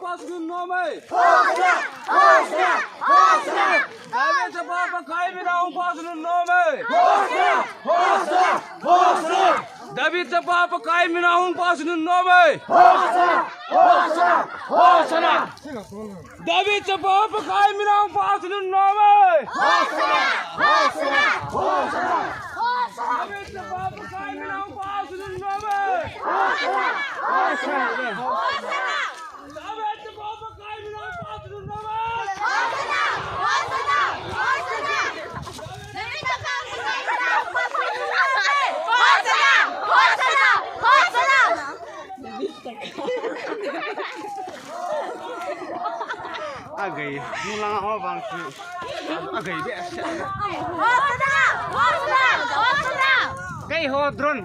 पासून नोमे David sa papa kay minahong pasunod nome David sa papa kay minahong pasunod nome David sa papa kay minahong pasunod nome David sa papa kay minahong pasunod nome Agay, mulang ako bang agay di Kay hodron.